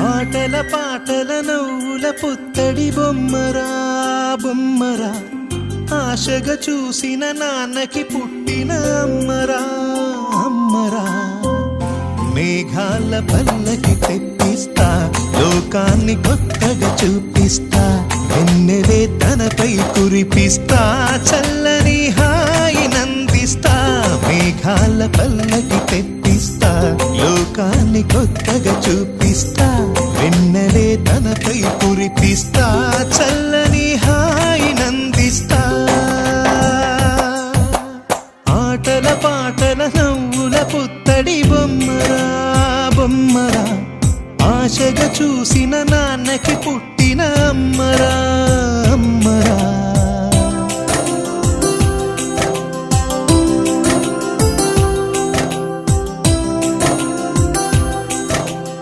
ఆటల పాటల నవ్వుల పుత్తడి బొమ్మరా బొమ్మరా, ఆశగా చూసిన నాన్నకి పుట్టిన అమ్మరా అమ్మరా. మేఘాల పల్లకి తెప్పిస్తా, లోకాన్ని కొత్తగా చూపిస్తా, వెన్నెలే తనపై కురిపిస్తా, చల్లని హాయి నందిస్తా. మేఘాల పల్లకి తెప్పిస్తా, లోకాన్ని కొత్తగా చూపిస్తా, వెన్నెలే తనపై కురిపిస్తా, చల్లని హాయి నందిస్తా. ఆటల పాటల నవ్వుల పుత్తడి బొమ్మరా బొమ్మరా, ఆశగా చూసిన నాన్నకి పుట్టిన అమ్మరా అమ్మరా.